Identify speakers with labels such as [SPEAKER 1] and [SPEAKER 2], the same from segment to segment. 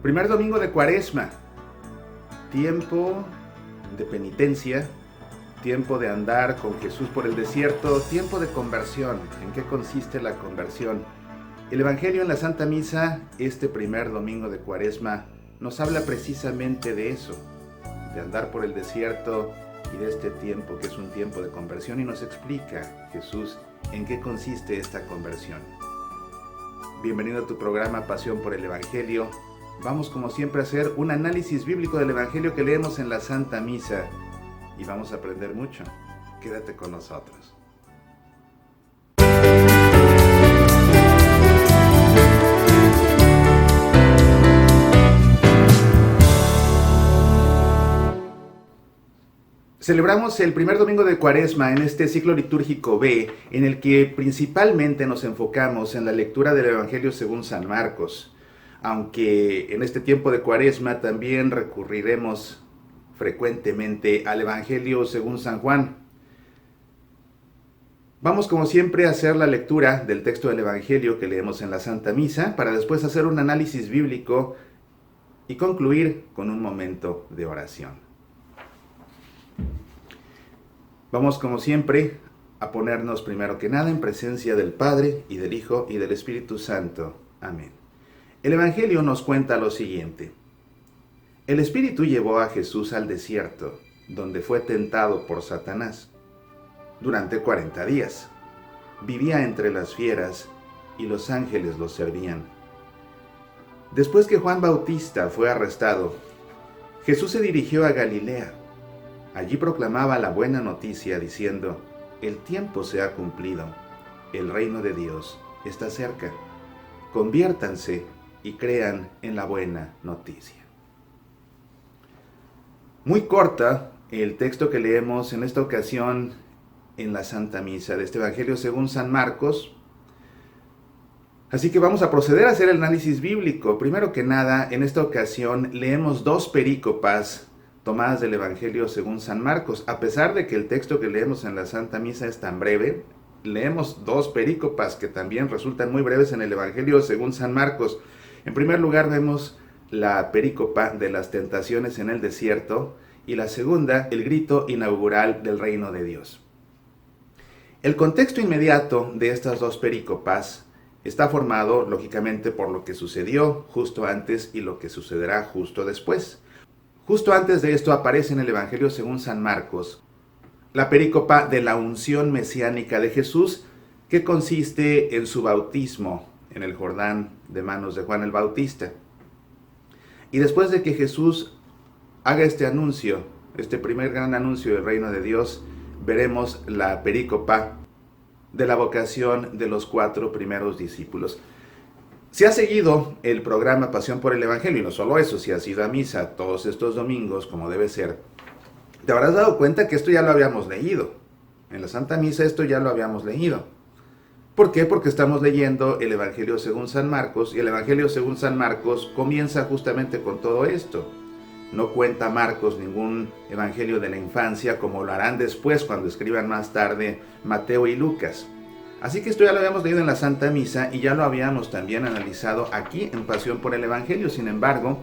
[SPEAKER 1] Primer domingo de Cuaresma, tiempo de penitencia, tiempo de andar con Jesús por el desierto, tiempo de conversión. ¿En qué consiste la conversión? El Evangelio en la Santa Misa, este primer domingo de Cuaresma, nos habla precisamente de eso, de andar por el desierto y de este tiempo que es un tiempo de conversión, y nos explica Jesús en qué consiste esta conversión. Bienvenido a tu programa Pasión por el Evangelio. Vamos como siempre a hacer un análisis bíblico del Evangelio que leemos en la Santa Misa y vamos a aprender mucho. Quédate con nosotros. Celebramos el primer domingo de Cuaresma en este ciclo litúrgico B, en el que principalmente nos enfocamos en la lectura del Evangelio según San Marcos, aunque en este tiempo de Cuaresma también recurriremos frecuentemente al Evangelio según San Juan. Vamos como siempre a hacer la lectura del texto del Evangelio que leemos en la Santa Misa, para después hacer un análisis bíblico y concluir con un momento de oración. Vamos como siempre a ponernos primero que nada en presencia del Padre y del Hijo y del Espíritu Santo. Amén. El Evangelio nos cuenta lo siguiente. El Espíritu llevó a Jesús al desierto, donde fue tentado por Satanás. Durante 40 días. Vivía entre las fieras y los ángeles lo servían. Después que Juan Bautista fue arrestado, Jesús se dirigió a Galilea. Allí proclamaba la buena noticia diciendo: el tiempo se ha cumplido, el reino de Dios está cerca. Conviértanse y crean en la buena noticia. Muy corta el texto que leemos en esta ocasión en la Santa Misa de este Evangelio según San Marcos. Así que vamos a proceder a hacer el análisis bíblico. Primero que nada, en esta ocasión leemos dos perícopas tomadas del Evangelio según San Marcos. A pesar de que el texto que leemos en la Santa Misa es tan breve, leemos dos perícopas que también resultan muy breves en el Evangelio según San Marcos. En primer lugar vemos la perícopa de las tentaciones en el desierto y la segunda, el grito inaugural del reino de Dios. El contexto inmediato de estas dos perícopas está formado, lógicamente, por lo que sucedió justo antes y lo que sucederá justo después. Justo antes de esto aparece en el Evangelio según San Marcos la perícopa de la unción mesiánica de Jesús, que consiste en su bautismo en el Jordán de manos de Juan el Bautista. Y después de que Jesús haga este anuncio, este primer gran anuncio del reino de Dios, veremos la perícopa de la vocación de los 4 primeros discípulos. Si has seguido el programa Pasión por el Evangelio, y no solo eso, si has ido a misa todos estos domingos, como debe ser, te habrás dado cuenta que esto ya lo habíamos leído. En la Santa Misa esto ya lo habíamos leído. ¿Por qué? Porque estamos leyendo el Evangelio según San Marcos, y el Evangelio según San Marcos comienza justamente con todo esto. No cuenta Marcos ningún evangelio de la infancia, como lo harán después cuando escriban más tarde Mateo y Lucas. Así que esto ya lo habíamos leído en la Santa Misa y ya lo habíamos también analizado aquí en Pasión por el Evangelio. Sin embargo,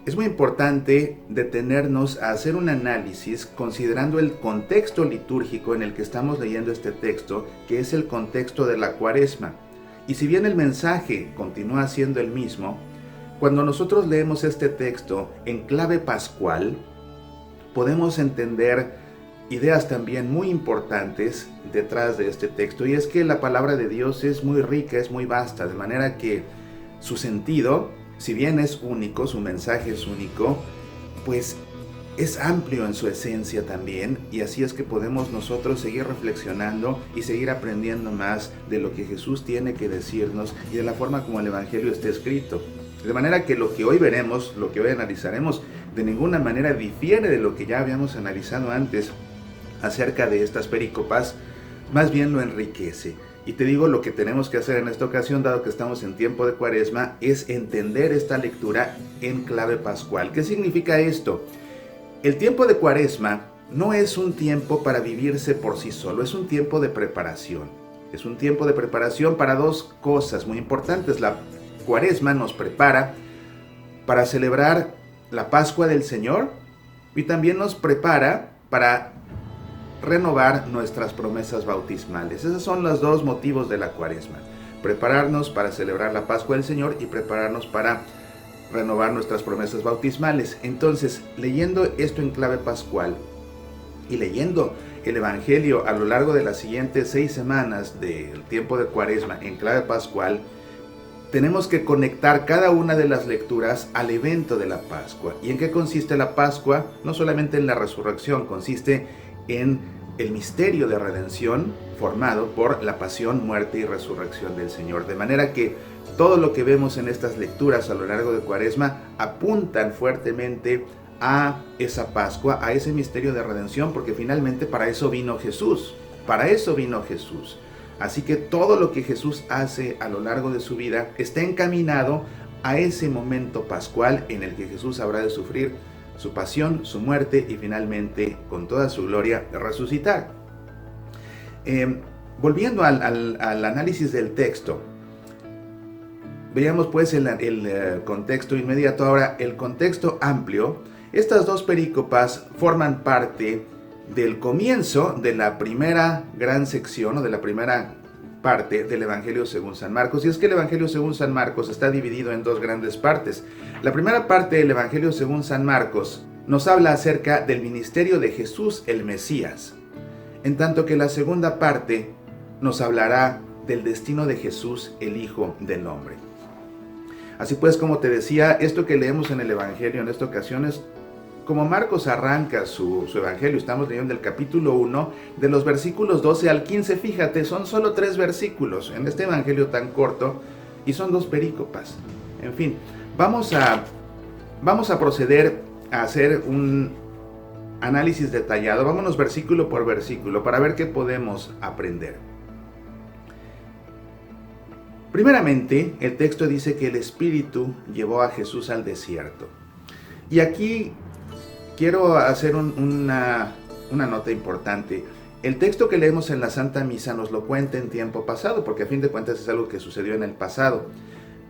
[SPEAKER 1] es muy importante detenernos a hacer un análisis considerando el contexto litúrgico en el que estamos leyendo este texto, que es el contexto de la Cuaresma. Y si bien el mensaje continúa siendo el mismo, cuando nosotros leemos este texto en clave pascual, podemos entender ideas también muy importantes detrás de este texto, y es que la palabra de Dios es muy rica, es muy vasta, de manera que su sentido, si bien es único, su mensaje es único, pues es amplio en su esencia también, y así es que podemos nosotros seguir reflexionando y seguir aprendiendo más de lo que Jesús tiene que decirnos y de la forma como el Evangelio está escrito. De manera que lo que hoy veremos, lo que hoy analizaremos, de ninguna manera difiere de lo que ya habíamos analizado antes acerca de estas perícopas, más bien lo enriquece. Y te digo, lo que tenemos que hacer en esta ocasión, dado que estamos en tiempo de Cuaresma, es entender esta lectura en clave pascual. ¿Qué significa esto? El tiempo de Cuaresma no es un tiempo para vivirse por sí solo, es un tiempo de preparación. Es un tiempo de preparación para dos cosas muy importantes. La Cuaresma nos prepara para celebrar la Pascua del Señor y también nos prepara para renovar nuestras promesas bautismales. Esos son los dos motivos de la Cuaresma: prepararnos para celebrar la Pascua del Señor y prepararnos para renovar nuestras promesas bautismales. Entonces, leyendo esto en clave pascual y leyendo el Evangelio a lo largo de las siguientes 6 semanas del tiempo de Cuaresma en clave pascual, tenemos que conectar cada una de las lecturas al evento de la Pascua. ¿Y en qué consiste la Pascua? No solamente en la resurrección, consiste en el misterio de redención formado por la pasión, muerte y resurrección del Señor. De manera que todo lo que vemos en estas lecturas a lo largo de Cuaresma apuntan fuertemente a esa Pascua, a ese misterio de redención, porque finalmente para eso vino Jesús. Para eso vino Jesús. Así que todo lo que Jesús hace a lo largo de su vida está encaminado a ese momento pascual en el que Jesús habrá de sufrir su pasión, su muerte y finalmente, con toda su gloria, resucitar. Volviendo al análisis del texto, veamos pues el contexto inmediato. Ahora, el contexto amplio. Estas dos perícopas forman parte del comienzo de la primera gran sección o de la primera parte del Evangelio según San Marcos. Y es que el Evangelio según San Marcos está dividido en dos grandes partes. La primera parte del Evangelio según San Marcos nos habla acerca del ministerio de Jesús el Mesías, en tanto que la segunda parte nos hablará del destino de Jesús el Hijo del Hombre. Así pues, como te decía, esto que leemos en el Evangelio en esta ocasión es como Marcos arranca su Evangelio. Estamos leyendo el capítulo 1 de los versículos 12 al 15. Fíjate, son solo 3 versículos en este Evangelio tan corto y son 2 perícopas. En fin, vamos a proceder a hacer un análisis detallado. Vámonos versículo por versículo para ver qué podemos aprender. Primeramente, el texto dice que el Espíritu llevó a Jesús al desierto. Y aquí quiero hacer una nota importante. El texto que leemos en la Santa Misa nos lo cuenta en tiempo pasado, porque a fin de cuentas es algo que sucedió en el pasado.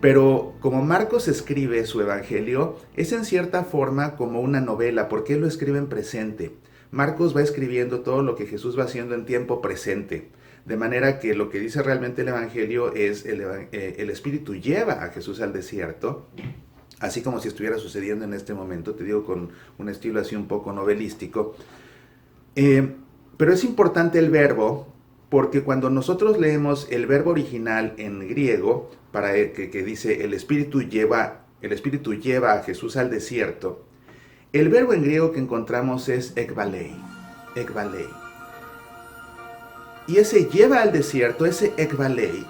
[SPEAKER 1] Pero como Marcos escribe su Evangelio, es en cierta forma como una novela, porque él lo escribe en presente. Marcos va escribiendo todo lo que Jesús va haciendo en tiempo presente. De manera que lo que dice realmente el Evangelio es el Espíritu lleva a Jesús al desierto, así como si estuviera sucediendo en este momento, te digo con un estilo así un poco novelístico. Pero es importante el verbo, porque cuando nosotros leemos el verbo original en griego, que dice el Espíritu lleva a Jesús al desierto, el verbo en griego que encontramos es ekbalei. Y ese lleva al desierto, ese ekbalei,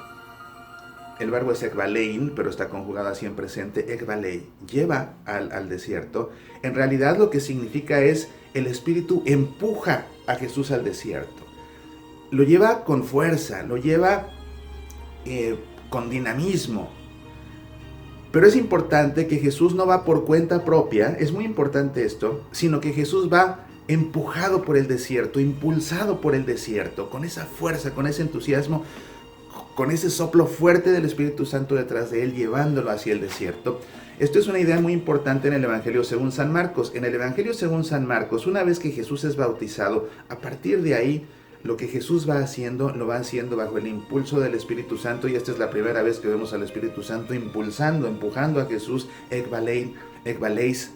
[SPEAKER 1] el verbo es ekbalein, pero está conjugado así en presente, ekbalei, lleva al desierto. En realidad lo que significa es el Espíritu empuja a Jesús al desierto. Lo lleva con fuerza, lo lleva con dinamismo. Pero es importante que Jesús no va por cuenta propia, es muy importante esto, sino que Jesús va empujado por el desierto, impulsado por el desierto, con esa fuerza, con ese entusiasmo, con ese soplo fuerte del Espíritu Santo detrás de él, llevándolo hacia el desierto. Esto es una idea muy importante en el Evangelio según San Marcos. En el Evangelio según San Marcos, una vez que Jesús es bautizado, a partir de ahí, lo que Jesús va haciendo, lo va haciendo bajo el impulso del Espíritu Santo, y esta es la primera vez que vemos al Espíritu Santo impulsando, empujando a Jesús, ekbaleis,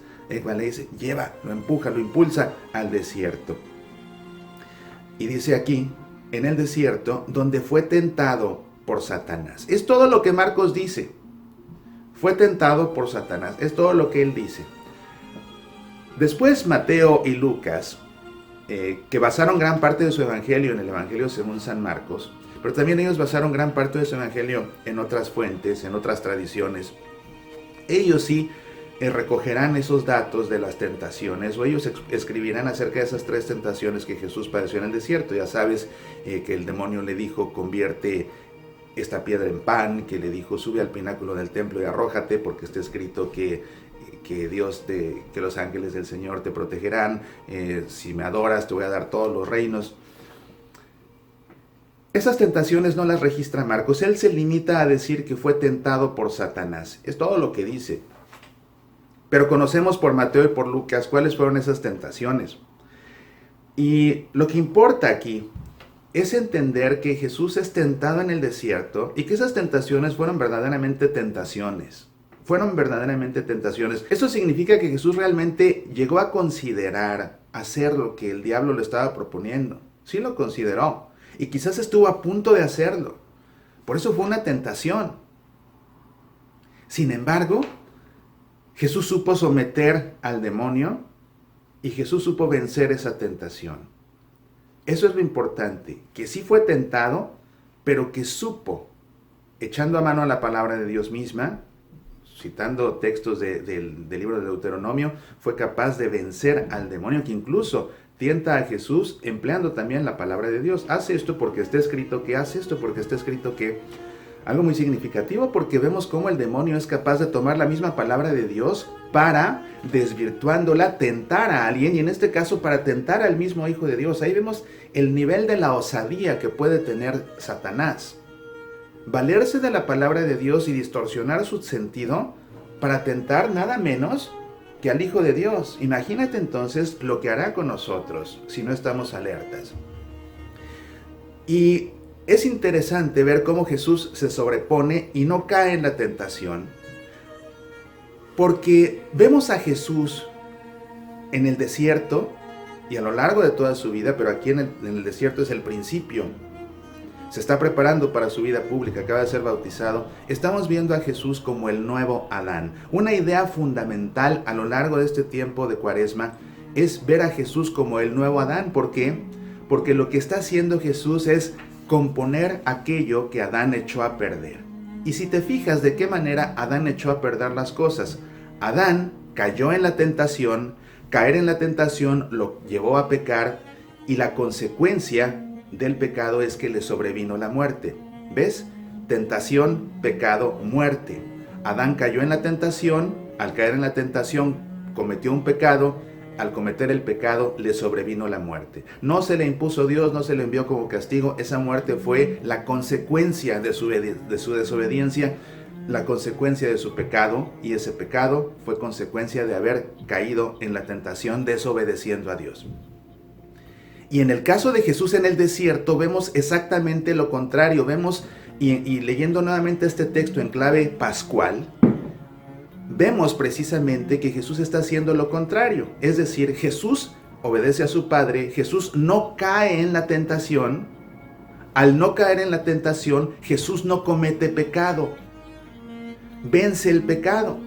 [SPEAKER 1] lleva, lo empuja, lo impulsa al desierto. Y dice aquí, en el desierto, donde fue tentado por Satanás. Es todo lo que Marcos dice. Fue tentado por Satanás. Es todo lo que él dice. Después Mateo y Lucas, que basaron gran parte de su evangelio en el Evangelio según San Marcos, pero también ellos basaron gran parte de su evangelio en otras fuentes, en otras tradiciones. Ellos sí recogerán esos datos de las tentaciones, o ellos escribirán acerca de esas 3 tentaciones que Jesús padeció en el desierto. Ya sabes que el demonio le dijo, convierte esta piedra en pan, que le dijo, sube al pináculo del templo y arrójate, porque está escrito que los ángeles del Señor te protegerán, si me adoras te voy a dar todos los reinos. Esas tentaciones no las registra Marcos, él se limita a decir que fue tentado por Satanás, es todo lo que dice. Pero conocemos por Mateo y por Lucas cuáles fueron esas tentaciones. Y lo que importa aquí es entender que Jesús es tentado en el desierto y que esas tentaciones fueron verdaderamente tentaciones. Fueron verdaderamente tentaciones. Eso significa que Jesús realmente llegó a considerar hacer lo que el diablo le estaba proponiendo. Sí lo consideró. Y quizás estuvo a punto de hacerlo. Por eso fue una tentación. Sin embargo, Jesús supo someter al demonio y Jesús supo vencer esa tentación. Eso es lo importante, que sí fue tentado, pero que supo, echando a mano a la palabra de Dios misma, citando textos del libro de Deuteronomio, fue capaz de vencer al demonio, que incluso tienta a Jesús empleando también la palabra de Dios. Hace esto porque está escrito que, hace esto porque está escrito que. Algo muy significativo, porque vemos cómo el demonio es capaz de tomar la misma palabra de Dios para, desvirtuándola, tentar a alguien, y en este caso para tentar al mismo Hijo de Dios. Ahí vemos el nivel de la osadía que puede tener Satanás. Valerse de la palabra de Dios y distorsionar su sentido para tentar nada menos que al Hijo de Dios. Imagínate entonces lo que hará con nosotros si no estamos alertas. Y es interesante ver cómo Jesús se sobrepone y no cae en la tentación, porque vemos a Jesús en el desierto y a lo largo de toda su vida, pero aquí en el desierto es el principio. Se está preparando para su vida pública, acaba de ser bautizado. Estamos viendo a Jesús como el nuevo Adán. Una idea fundamental a lo largo de este tiempo de Cuaresma es ver a Jesús como el nuevo Adán. ¿Por qué? Porque lo que está haciendo Jesús es componer aquello que Adán echó a perder. Y si te fijas de qué manera Adán echó a perder las cosas, Adán cayó en la tentación, caer en la tentación lo llevó a pecar, y la consecuencia del pecado es que le sobrevino la muerte. ¿Ves? Tentación, pecado, muerte. Adán cayó en la tentación, al caer en la tentación cometió un pecado, al cometer el pecado le sobrevino la muerte. No se le impuso Dios, no se le envió como castigo. Esa muerte fue la consecuencia de su desobediencia, la consecuencia de su pecado, y ese pecado fue consecuencia de haber caído en la tentación desobedeciendo a Dios. Y en el caso de Jesús en el desierto vemos exactamente lo contrario. Vemos, y leyendo nuevamente este texto en clave pascual, vemos precisamente que Jesús está haciendo lo contrario. Es decir, Jesús obedece a su Padre, Jesús no cae en la tentación. Al no caer en la tentación, Jesús no comete pecado. Vence el pecado.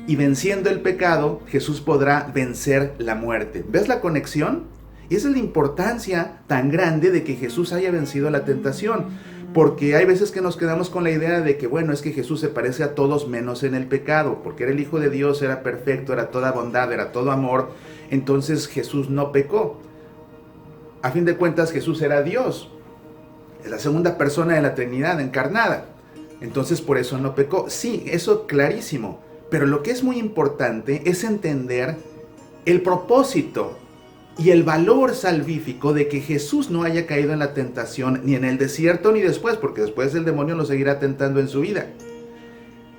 [SPEAKER 1] Y venciendo el pecado, Jesús podrá vencer la muerte. ¿Ves la conexión? Y esa es la importancia tan grande de que Jesús haya vencido la tentación. Porque hay veces que nos quedamos con la idea de que, bueno, es que Jesús se parece a todos menos en el pecado, porque era el Hijo de Dios, era perfecto, era toda bondad, era todo amor, entonces Jesús no pecó. A fin de cuentas, Jesús era Dios, es la segunda persona de la Trinidad encarnada, entonces por eso no pecó. Sí, eso clarísimo, pero lo que es muy importante es entender el propósito y el valor salvífico de que Jesús no haya caído en la tentación ni en el desierto ni después, porque después el demonio lo seguirá tentando en su vida.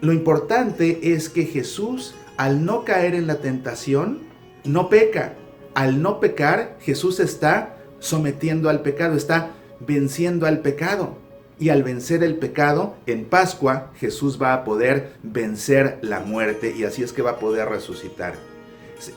[SPEAKER 1] Lo importante es que Jesús, al no caer en la tentación, no peca. Al no pecar, Jesús está sometiendo al pecado, está venciendo al pecado. Y al vencer el pecado, en Pascua, Jesús va a poder vencer la muerte, y así es que va a poder resucitar.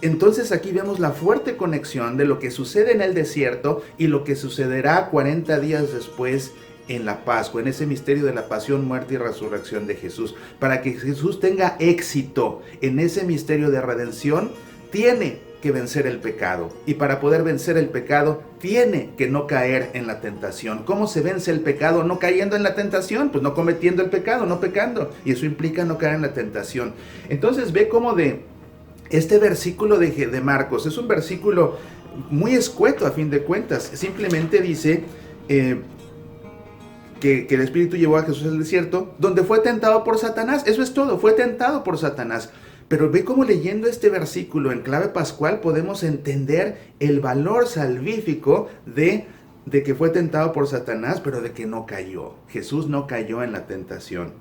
[SPEAKER 1] Entonces aquí vemos la fuerte conexión de lo que sucede en el desierto y lo que sucederá 40 días después en la Pascua, en ese misterio de la pasión, muerte y resurrección de Jesús. Para que Jesús tenga éxito en ese misterio de redención, tiene que vencer el pecado. Y para poder vencer el pecado, tiene que no caer en la tentación. ¿Cómo se vence el pecado? No cayendo en la tentación, pues no cometiendo el pecado, no pecando. Y eso implica no caer en la tentación. Entonces ve cómo este versículo de Marcos es un versículo muy escueto a fin de cuentas. Simplemente dice que el Espíritu llevó a Jesús al desierto, donde fue tentado por Satanás. Eso es todo, fue tentado por Satanás. Pero ve cómo leyendo este versículo en clave pascual podemos entender el valor salvífico de que fue tentado por Satanás, pero de que no cayó. Jesús no cayó en la tentación.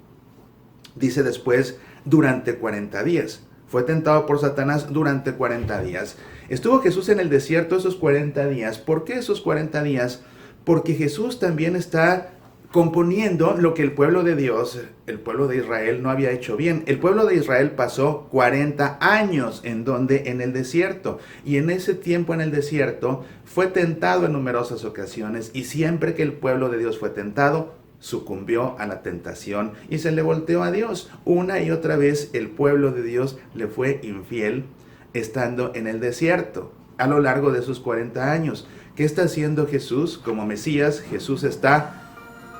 [SPEAKER 1] Dice después, durante 40 días. fue tentado por Satanás durante 40 días. Estuvo Jesús en el desierto esos 40 días. ¿Por qué esos 40 días? Porque Jesús también está componiendo lo que el pueblo de Dios, el pueblo de Israel, no había hecho bien. El pueblo de Israel pasó 40 años en el desierto. Y en ese tiempo en el desierto fue tentado en numerosas ocasiones. Y siempre que el pueblo de Dios fue tentado, sucumbió a la tentación y se le volteó a Dios. Una y otra vez el pueblo de Dios le fue infiel estando en el desierto a lo largo de sus 40 años. ¿Qué está haciendo Jesús? Como Mesías, Jesús está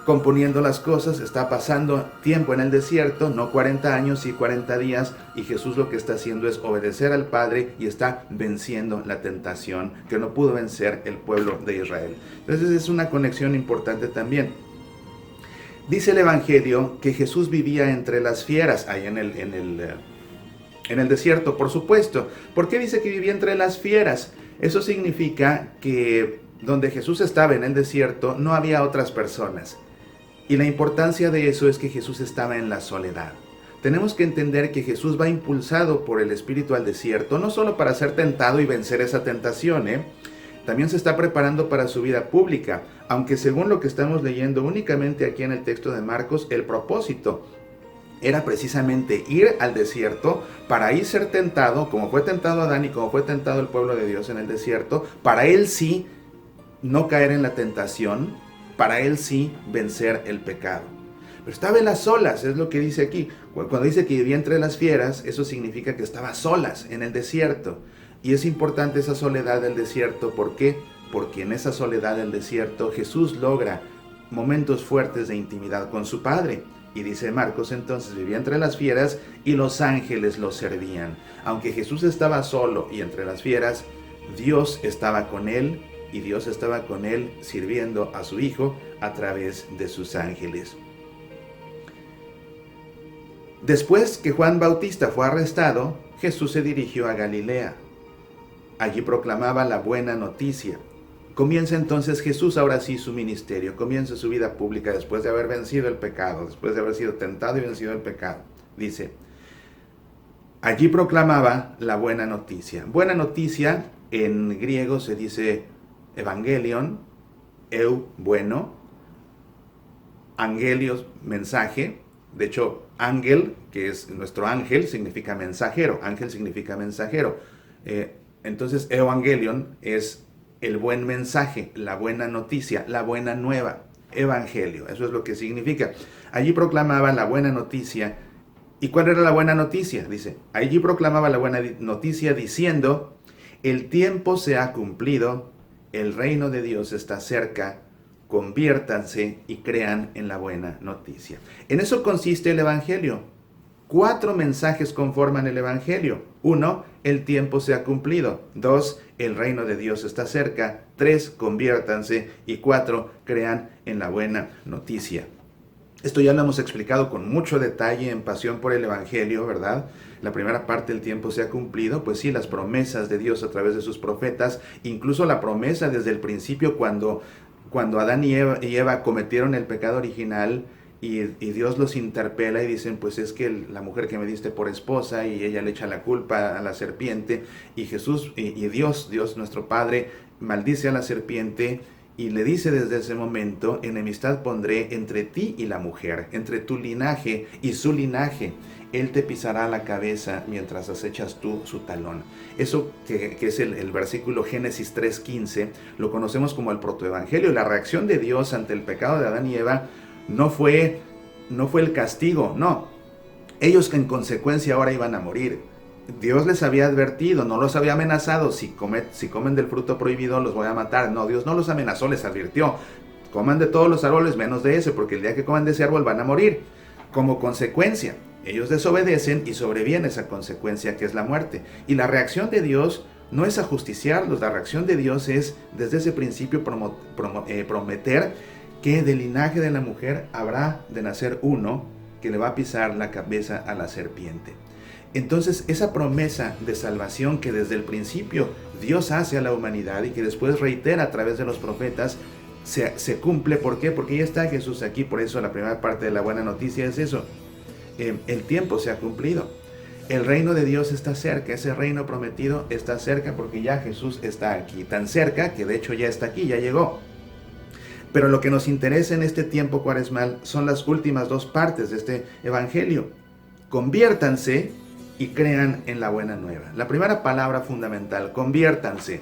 [SPEAKER 1] componiendo las cosas, está pasando tiempo en el desierto, no 40 años, sí 40 días, y Jesús lo que está haciendo es obedecer al Padre y está venciendo la tentación que no pudo vencer el pueblo de Israel. Entonces es una conexión importante también. Dice el Evangelio que Jesús vivía entre las fieras, ahí en el desierto, por supuesto. ¿Por qué dice que vivía entre las fieras? Eso significa que donde Jesús estaba en el desierto no había otras personas. Y la importancia de eso es que Jesús estaba en la soledad. Tenemos que entender que Jesús va impulsado por el Espíritu al desierto, no solo para ser tentado y vencer esa tentación, también se está preparando para su vida pública, aunque según lo que estamos leyendo únicamente aquí en el texto de Marcos, el propósito era precisamente ir al desierto para ahí ser tentado, como fue tentado Adán y como fue tentado el pueblo de Dios en el desierto, para él sí no caer en la tentación, para él sí vencer el pecado. Pero estaba en las solas, es lo que dice aquí. Cuando dice que vivía entre las fieras, eso significa que estaba solas en el desierto. Y es importante esa soledad del desierto. ¿Por qué? Porque en esa soledad del desierto Jesús logra momentos fuertes de intimidad con su Padre. Y dice Marcos, entonces vivía entre las fieras y los ángeles lo servían. Aunque Jesús estaba solo y entre las fieras, Dios estaba con él y Dios estaba con él sirviendo a su Hijo a través de sus ángeles. Después que Juan Bautista fue arrestado, Jesús se dirigió a Galilea. Allí proclamaba la buena noticia. Comienza entonces Jesús ahora sí su ministerio, comienza su vida pública después de haber vencido el pecado, después de haber sido tentado y vencido el pecado. Dice, allí proclamaba la buena noticia. Buena noticia en griego se dice evangelion, bueno, angelios, mensaje. De hecho, ángel, que es nuestro ángel, significa mensajero. Ángel significa mensajero. Entonces, evangelion es el buen mensaje, la buena noticia, la buena nueva. Evangelio, eso es lo que significa. Allí proclamaba la buena noticia. ¿Y cuál era la buena noticia? Dice, allí proclamaba la buena noticia diciendo, el tiempo se ha cumplido, el reino de Dios está cerca, conviértanse y crean en la buena noticia. En eso consiste el Evangelio. 4 mensajes conforman el Evangelio. 1, el tiempo se ha cumplido. 2, el reino de Dios está cerca. 3, conviértanse. Y 4, crean en la buena noticia. Esto ya lo hemos explicado con mucho detalle en Pasión por el Evangelio, ¿verdad? La primera parte del tiempo se ha cumplido, pues sí, las promesas de Dios a través de sus profetas, incluso la promesa desde el principio cuando Adán y Eva cometieron el pecado original y Dios los interpela y dicen, pues es que la mujer que me diste por esposa, y ella le echa la culpa a la serpiente, y Jesús y Dios nuestro Padre maldice a la serpiente y le dice desde ese momento, enemistad pondré entre ti y la mujer, entre tu linaje y su linaje. Él te pisará la cabeza mientras acechas tú su talón. Eso que es el versículo Génesis 3:15, lo conocemos como el protoevangelio. La reacción de Dios ante el pecado de Adán y Eva no fue el castigo, no. Ellos en consecuencia ahora iban a morir. Dios les había advertido, no los había amenazado, si comen del fruto prohibido los voy a matar. No, Dios no los amenazó, les advirtió, coman de todos los árboles menos de ese, porque el día que coman de ese árbol van a morir. Como consecuencia, ellos desobedecen y sobreviene esa consecuencia que es la muerte. Y la reacción de Dios no es ajusticiarlos, la reacción de Dios es desde ese principio prometer que del linaje de la mujer habrá de nacer uno que le va a pisar la cabeza a la serpiente. Entonces esa promesa de salvación que desde el principio Dios hace a la humanidad y que después reitera a través de los profetas, se cumple. ¿Por qué? Porque ya está Jesús aquí. Por eso la primera parte de la buena noticia es eso. El tiempo se ha cumplido. El reino de Dios está cerca, ese reino prometido está cerca porque ya Jesús está aquí, tan cerca que de hecho ya está aquí, ya llegó. Pero lo que nos interesa en este tiempo cuaresmal son las últimas dos partes de este evangelio. Conviértanse y crean en la buena nueva. La primera palabra fundamental, conviértanse.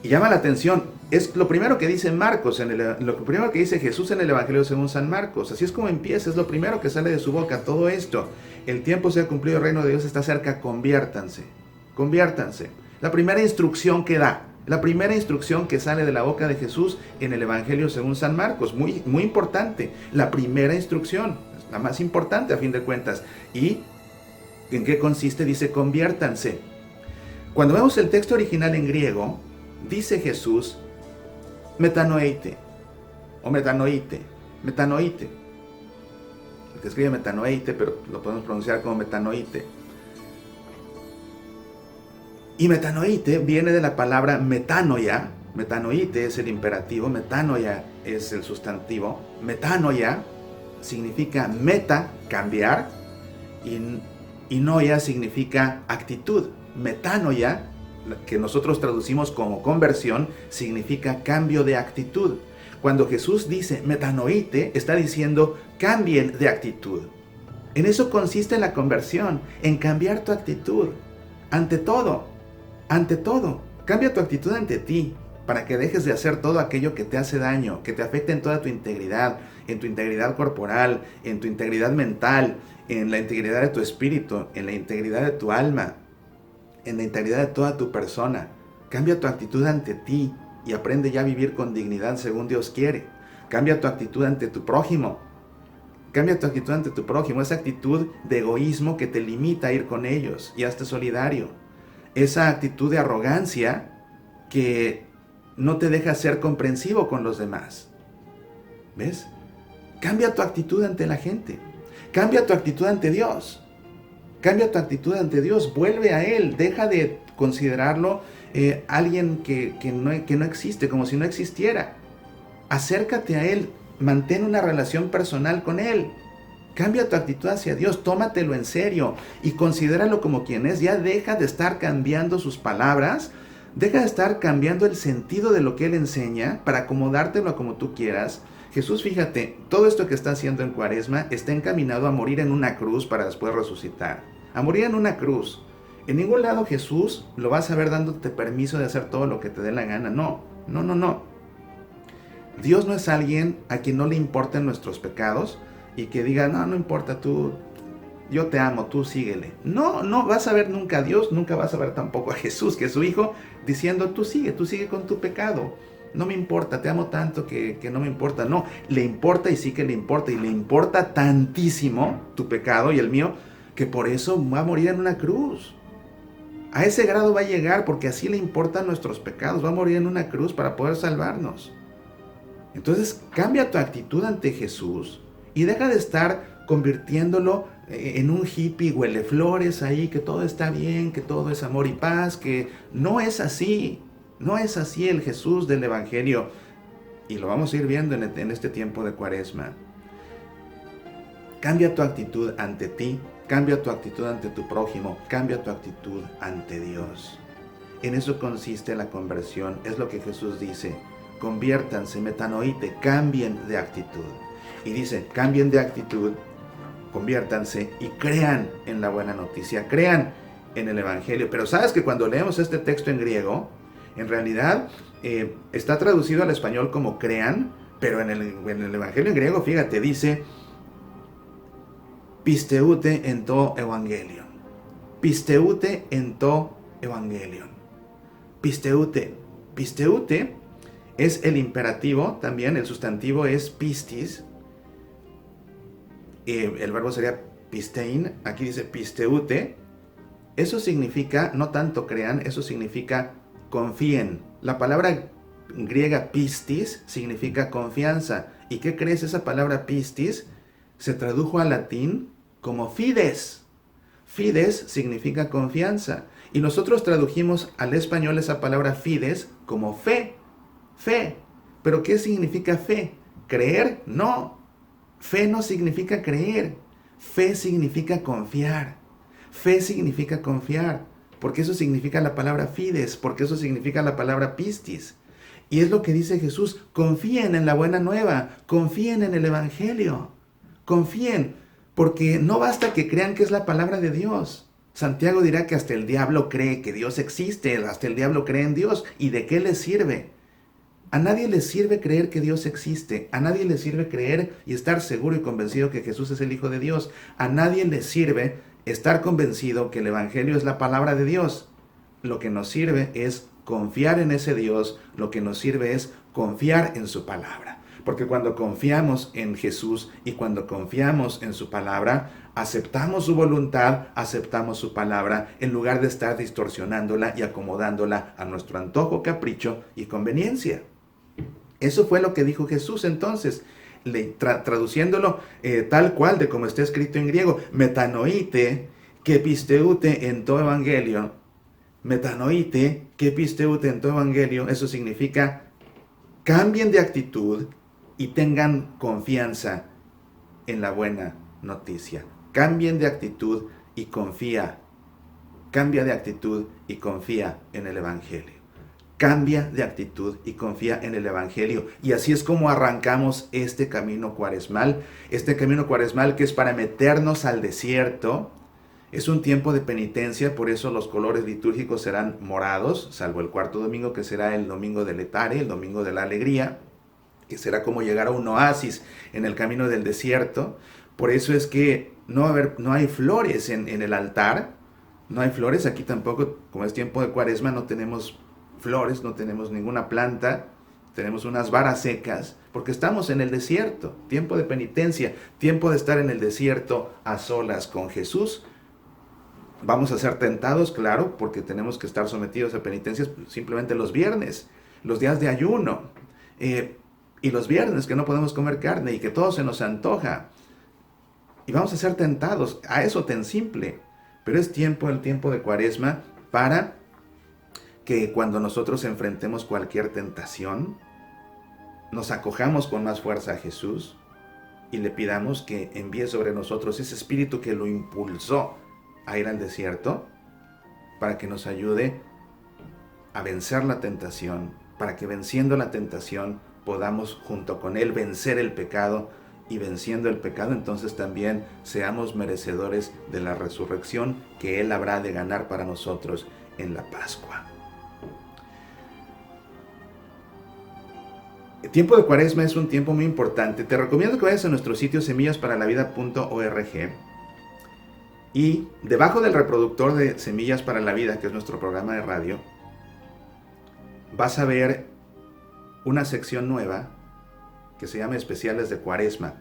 [SPEAKER 1] Y llama la atención, es lo primero que dice Marcos, lo primero que dice Jesús en el Evangelio según San Marcos. Así es como empieza, es lo primero que sale de su boca, todo esto. El tiempo se ha cumplido, el reino de Dios está cerca, conviértanse. Conviértanse. La primera instrucción que da, la primera instrucción que sale de la boca de Jesús en el Evangelio según San Marcos, muy, muy importante. La primera instrucción, la más importante a fin de cuentas. ¿Y en qué consiste? Dice, conviértanse. Cuando vemos el texto original en griego, dice Jesús, metanoeite, o metanoite. El que escribe metanoeite, pero lo podemos pronunciar como metanoite. Y metanoite viene de la palabra metanoia. Metanoite es el imperativo, metanoia es el sustantivo. Metanoia significa meta, cambiar, y noia significa actitud. Metanoia, que nosotros traducimos como conversión, significa cambio de actitud. Cuando Jesús dice metanoite, está diciendo cambien de actitud. En eso consiste la conversión, en cambiar tu actitud. Ante todo, cambia tu actitud ante ti, para que dejes de hacer todo aquello que te hace daño, que te afecte en toda tu integridad, en tu integridad corporal, en tu integridad mental, en la integridad de tu espíritu, en la integridad de tu alma, en la integridad de toda tu persona. Cambia tu actitud ante ti y aprende ya a vivir con dignidad según Dios quiere. Cambia tu actitud ante tu prójimo. Cambia tu actitud ante tu prójimo, esa actitud de egoísmo que te limita a ir con ellos y hazte solidario. Esa actitud de arrogancia que no te deja ser comprensivo con los demás. ¿Ves? Cambia tu actitud ante la gente. Cambia tu actitud ante Dios. Cambia tu actitud ante Dios. Vuelve a Él. Deja de considerarlo alguien que no existe, como si no existiera. Acércate a Él. Mantén una relación personal con Él. Cambia tu actitud hacia Dios, tómatelo en serio y considéralo como quien es. Ya deja de estar cambiando sus palabras, deja de estar cambiando el sentido de lo que Él enseña para acomodártelo a como tú quieras. Jesús, fíjate, todo esto que está haciendo en Cuaresma está encaminado a morir en una cruz para después resucitar. A morir en una cruz. En ningún lado Jesús lo vas a ver dándote permiso de hacer todo lo que te dé la gana. No. Dios no es alguien a quien no le importen nuestros pecados y que diga, no importa, yo te amo, tú síguele. No vas a ver nunca a Dios, nunca vas a ver tampoco a Jesús, que es su Hijo, diciendo, tú sigue con tu pecado. No me importa, te amo tanto que no me importa. No, le importa y sí que le importa. Y le importa tantísimo tu pecado y el mío, que por eso va a morir en una cruz. A ese grado va a llegar porque así le importan nuestros pecados. Va a morir en una cruz para poder salvarnos. Entonces cambia tu actitud ante Jesús y deja de estar convirtiéndolo en un hippie huele flores ahí, que todo está bien, que todo es amor y paz, que no es así. No es así el Jesús del Evangelio. Y lo vamos a ir viendo en este tiempo de Cuaresma. Cambia tu actitud ante ti, cambia tu actitud ante tu prójimo, cambia tu actitud ante Dios. En eso consiste la conversión, es lo que Jesús dice. Conviértanse, metanoite, cambien de actitud. Y dice, cambien de actitud, conviértanse y crean en la buena noticia, crean en el Evangelio. Pero sabes que cuando leemos este texto en griego, en realidad está traducido al español como crean, pero en el Evangelio en griego, fíjate, dice pisteute en to evangelion. Pisteute en to evangelion. Pisteute. Pisteute es el imperativo, también el sustantivo es pistis. El verbo sería pistein, aquí dice pisteute. Eso significa, no tanto crean, eso significa confíen. La palabra griega pistis significa confianza. ¿Y qué crees? Esa palabra pistis se tradujo al latín como fides. Fides significa confianza. Y nosotros tradujimos al español esa palabra fides como fe. Fe. ¿Pero qué significa fe? ¿Creer? No. Fe no significa creer. Fe significa confiar. Fe significa confiar, porque eso significa la palabra fides, porque eso significa la palabra pistis. Y es lo que dice Jesús: confíen en la buena nueva, confíen en el Evangelio, confíen, porque no basta que crean que es la palabra de Dios. Santiago dirá que hasta el diablo cree que Dios existe, hasta el diablo cree en Dios. ¿Y de qué le sirve? A nadie le sirve creer que Dios existe, a nadie le sirve creer y estar seguro y convencido que Jesús es el Hijo de Dios, a nadie le sirve estar convencido que el Evangelio es la palabra de Dios. Lo que nos sirve es confiar en ese Dios, lo que nos sirve es confiar en su palabra. Porque cuando confiamos en Jesús y cuando confiamos en su palabra, aceptamos su voluntad, aceptamos su palabra, en lugar de estar distorsionándola y acomodándola a nuestro antojo, capricho y conveniencia. Eso fue lo que dijo Jesús entonces, traduciéndolo tal cual de como está escrito en griego: metanoite que pisteute en to evangelio. Metanoite que pisteute en to evangelio, eso significa cambien de actitud y tengan confianza en la buena noticia. Cambien de actitud y confía. Cambia de actitud y confía en el Evangelio. Cambia de actitud y confía en el Evangelio. Y así es como arrancamos este camino cuaresmal que es para meternos al desierto. Es un tiempo de penitencia, por eso los colores litúrgicos serán morados, salvo el cuarto domingo, que será el domingo del Etare, el domingo de la alegría, que será como llegar a un oasis en el camino del desierto. Por eso es que no hay flores en el altar, no hay flores, aquí tampoco, como es tiempo de cuaresma, no tenemos flores, no tenemos ninguna planta, tenemos unas varas secas, porque estamos en el desierto, tiempo de penitencia, tiempo de estar en el desierto a solas con Jesús. Vamos a ser tentados, claro, porque tenemos que estar sometidos a penitencias simplemente los viernes, los días de ayuno, y los viernes que no podemos comer carne y que todo se nos antoja. Y vamos a ser tentados, a eso tan simple. Pero es el tiempo de cuaresma, para que cuando nosotros enfrentemos cualquier tentación, nos acojamos con más fuerza a Jesús y le pidamos que envíe sobre nosotros ese espíritu que lo impulsó a ir al desierto, para que nos ayude a vencer la tentación, para que venciendo la tentación podamos junto con Él vencer el pecado, y venciendo el pecado entonces también seamos merecedores de la resurrección que Él habrá de ganar para nosotros en la Pascua. El tiempo de cuaresma es un tiempo muy importante. Te recomiendo que vayas a nuestro sitio semillasparalavida.org y debajo del reproductor de Semillas para la Vida, que es nuestro programa de radio, vas a ver una sección nueva que se llama Especiales de Cuaresma.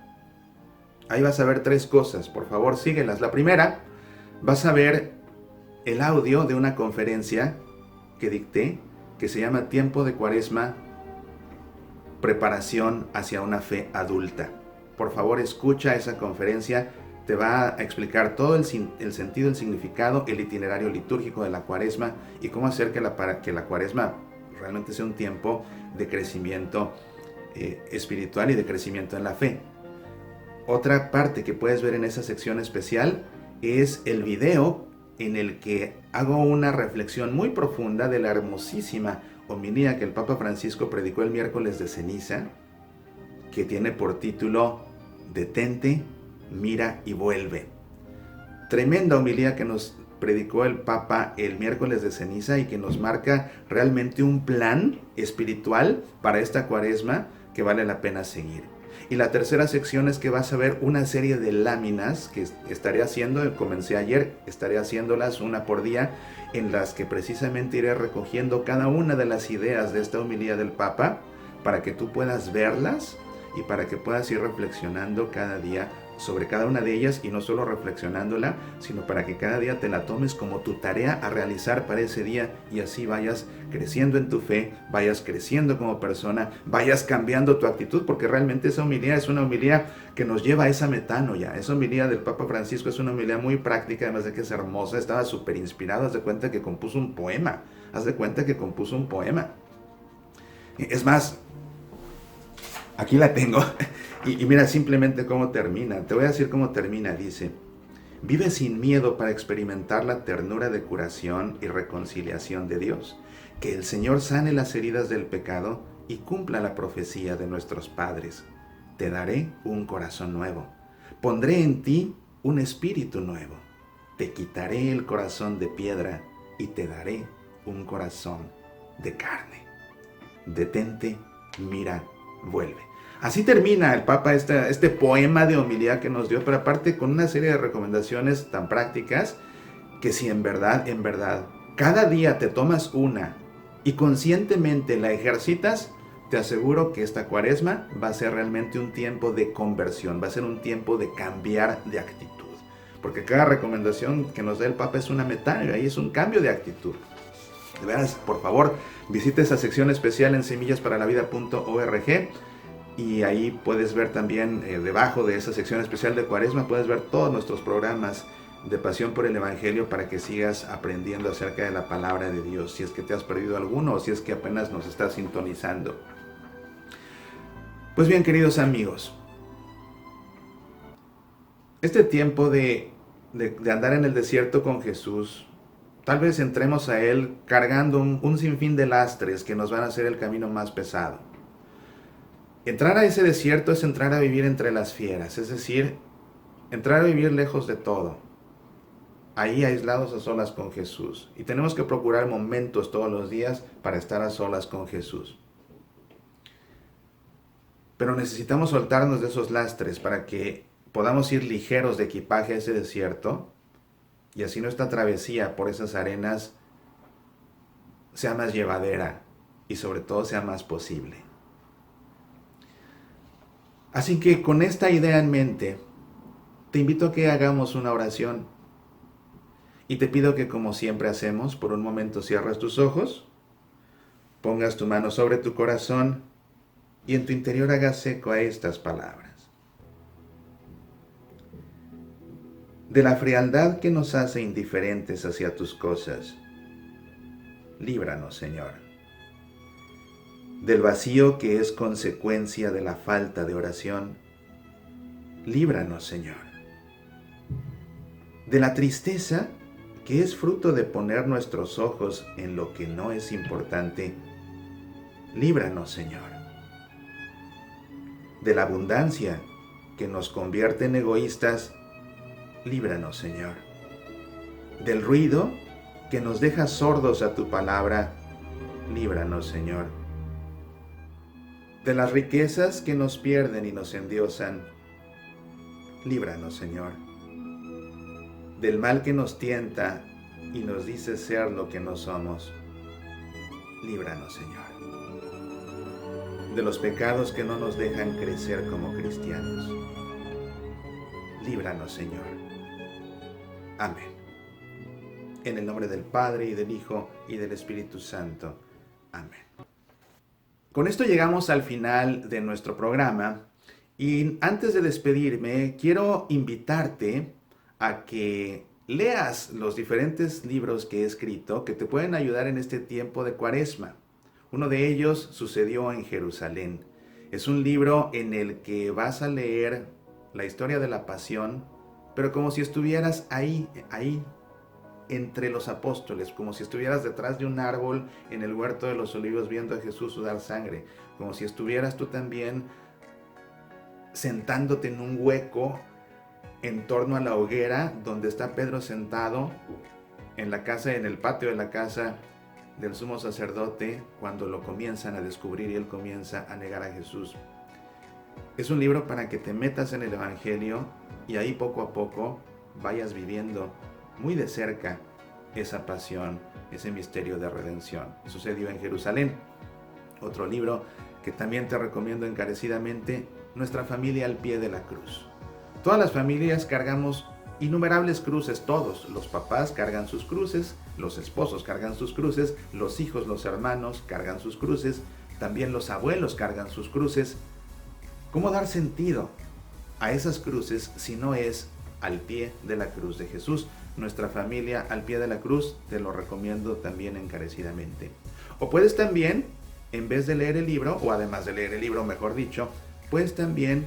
[SPEAKER 1] Ahí vas a ver 3 cosas, por favor síguelas. La primera, vas a ver el audio de una conferencia que dicté, que se llama Tiempo de Cuaresma, Preparación hacia una fe adulta. Por favor escucha esa conferencia, te va a explicar todo el sentido, el significado, el itinerario litúrgico de la Cuaresma y cómo hacer que la Cuaresma realmente sea un tiempo de crecimiento espiritual y de crecimiento en la fe. Otra parte que puedes ver en esa sección especial es el video en el que hago una reflexión muy profunda de la hermosísima homilía que el Papa Francisco predicó el miércoles de ceniza, que tiene por título Detente, mira y vuelve. Tremenda homilía que nos predicó el Papa el miércoles de ceniza y que nos marca realmente un plan espiritual para esta cuaresma que vale la pena seguir. Y la tercera sección es que vas a ver una serie de láminas que estaré haciendo, comencé ayer, estaré haciéndolas una por día, en las que precisamente iré recogiendo cada una de las ideas de esta homilía del Papa, para que tú puedas verlas y para que puedas ir reflexionando cada día sobre cada una de ellas, y no solo reflexionándola, sino para que cada día te la tomes como tu tarea a realizar para ese día, y así vayas creciendo en tu fe, vayas creciendo como persona, vayas cambiando tu actitud, porque realmente esa homilía es una homilía que nos lleva a esa metanoia. Esa homilía del Papa Francisco es una homilía muy práctica, además de que es hermosa. Estaba súper inspirado, haz de cuenta que compuso un poema, Es más, aquí la tengo. Y mira simplemente cómo termina. Te voy a decir cómo termina. Dice: Vive sin miedo para experimentar la ternura de curación y reconciliación de Dios. Que el Señor sane las heridas del pecado y cumpla la profecía de nuestros padres. Te daré un corazón nuevo. Pondré en ti un espíritu nuevo. Te quitaré el corazón de piedra y te daré un corazón de carne. Detente, mira, vuelve. Así termina el Papa este poema de homilía que nos dio, pero aparte con una serie de recomendaciones tan prácticas que si en verdad, cada día te tomas una y conscientemente la ejercitas, te aseguro que esta Cuaresma va a ser realmente un tiempo de conversión, va a ser un tiempo de cambiar de actitud. Porque cada recomendación que nos da el Papa es una metáfora y es un cambio de actitud. De veras, por favor, visite esa sección especial en semillasparalavida.org y ahí puedes ver también, debajo de esa sección especial de Cuaresma, puedes ver todos nuestros programas de Pasión por el Evangelio para que sigas aprendiendo acerca de la palabra de Dios, si es que te has perdido alguno o si es que apenas nos estás sintonizando. Pues bien, queridos amigos, este tiempo de andar en el desierto con Jesús, tal vez entremos a Él cargando un sinfín de lastres que nos van a hacer el camino más pesado. Entrar a ese desierto es entrar a vivir entre las fieras, es decir, entrar a vivir lejos de todo, ahí aislados a solas con Jesús. Y tenemos que procurar momentos todos los días para estar a solas con Jesús. Pero necesitamos soltarnos de esos lastres para que podamos ir ligeros de equipaje a ese desierto y así nuestra travesía por esas arenas sea más llevadera y sobre todo sea más posible. Así que con esta idea en mente, te invito a que hagamos una oración y te pido que, como siempre hacemos, por un momento cierres tus ojos, pongas tu mano sobre tu corazón y en tu interior hagas eco a estas palabras. De la frialdad que nos hace indiferentes hacia tus cosas, líbranos, Señor. Del vacío que es consecuencia de la falta de oración, líbranos, Señor. De la tristeza que es fruto de poner nuestros ojos en lo que no es importante, líbranos, Señor. De la abundancia que nos convierte en egoístas, líbranos, Señor. Del ruido que nos deja sordos a tu palabra, líbranos, Señor. De las riquezas que nos pierden y nos endiosan, líbranos, Señor. Del mal que nos tienta y nos dice ser lo que no somos, líbranos, Señor. De los pecados que no nos dejan crecer como cristianos, líbranos, Señor. Amén. En el nombre del Padre, y del Hijo, y del Espíritu Santo. Amén. Con esto llegamos al final de nuestro programa y antes de despedirme quiero invitarte a que leas los diferentes libros que he escrito que te pueden ayudar en este tiempo de Cuaresma. Uno de ellos sucedió en Jerusalén. Es un libro en el que vas a leer la historia de la pasión, pero como si estuvieras ahí entre los apóstoles, como si estuvieras detrás de un árbol en el huerto de los olivos viendo a Jesús sudar sangre, como si estuvieras tú también sentándote en un hueco en torno a la hoguera donde está Pedro sentado en el patio de la casa del sumo sacerdote cuando lo comienzan a descubrir y él comienza a negar a Jesús. Es un libro para que te metas en el Evangelio y ahí poco a poco vayas viviendo muy de cerca esa pasión, ese misterio de redención. Sucedió en Jerusalén. Otro libro que también te recomiendo encarecidamente, Nuestra familia al pie de la cruz. Todas las familias cargamos innumerables cruces, todos. Los papás cargan sus cruces, los esposos cargan sus cruces, los hijos, los hermanos cargan sus cruces, también los abuelos cargan sus cruces. ¿Cómo dar sentido a esas cruces si no es al pie de la cruz de Jesús? Nuestra familia al pie de la cruz, te lo recomiendo también encarecidamente. O puedes también, en vez de leer el libro, o además de leer el libro, mejor dicho, puedes también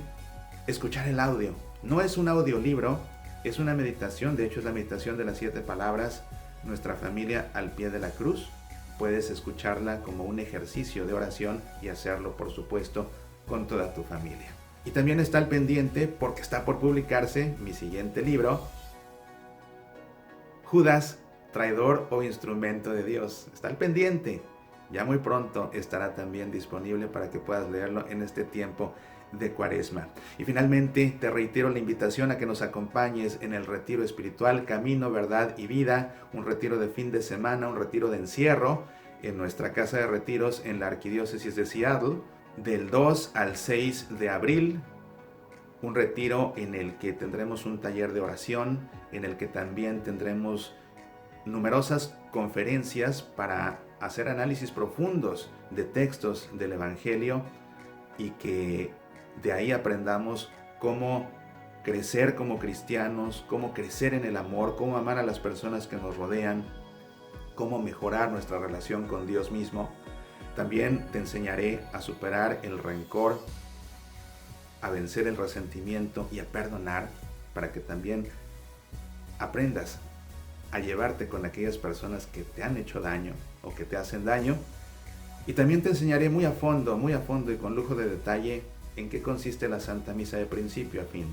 [SPEAKER 1] escuchar el audio. No es un audiolibro, Es una meditación, de hecho es la meditación de las 7 palabras, Nuestra familia al pie de la cruz. Puedes escucharla como un ejercicio de oración y hacerlo, por supuesto, con toda tu familia. Y también está al pendiente, porque está por publicarse, mi siguiente libro, Judas, traidor o instrumento de Dios. Está al pendiente. Ya muy pronto estará también disponible para que puedas leerlo en este tiempo de Cuaresma. Y finalmente te reitero la invitación a que nos acompañes en el retiro espiritual Camino, Verdad y Vida, un retiro de fin de semana, un retiro de encierro en nuestra casa de retiros en la Arquidiócesis de Seattle, del 2 al 6 de abril. Un retiro en el que tendremos un taller de oración, en el que también tendremos numerosas conferencias para hacer análisis profundos de textos del Evangelio y que de ahí aprendamos cómo crecer como cristianos, cómo crecer en el amor, cómo amar a las personas que nos rodean, cómo mejorar nuestra relación con Dios mismo. También te enseñaré a superar el rencor, a vencer el resentimiento y a perdonar, para que también aprendas a llevarte con aquellas personas que te han hecho daño o que te hacen daño. Y también te enseñaré muy a fondo y con lujo de detalle en qué consiste la Santa Misa de principio a fin.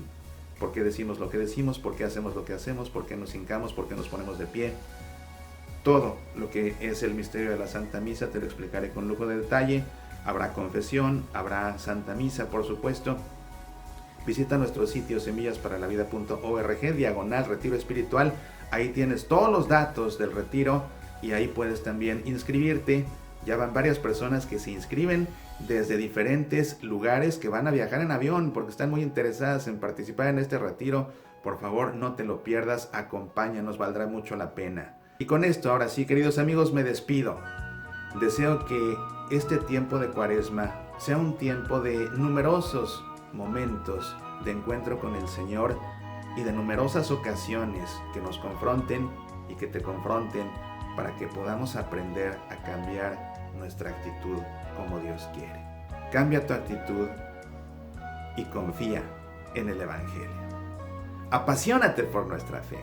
[SPEAKER 1] ¿Por qué decimos lo que decimos? ¿Por qué hacemos lo que hacemos? ¿Por qué nos hincamos? ¿Por qué nos ponemos de pie? Todo lo que es el misterio de la Santa Misa te lo explicaré con lujo de detalle. Habrá confesión, habrá Santa Misa, por supuesto. Visita nuestro sitio semillasparalavida.org/retiro espiritual. Ahí tienes todos los datos del retiro y ahí puedes también inscribirte. Ya van varias personas que se inscriben desde diferentes lugares, que van a viajar en avión porque están muy interesadas en participar en este retiro. Por favor, no te lo pierdas, acompáñanos, valdrá mucho la pena. Y con esto, ahora sí, queridos amigos, me despido. Deseo que este tiempo de Cuaresma sea un tiempo de numerosos momentos de encuentro con el Señor y de numerosas ocasiones que nos confronten y que te confronten para que podamos aprender a cambiar nuestra actitud como Dios quiere. Cambia tu actitud y confía en el Evangelio. Apasionate por nuestra fe.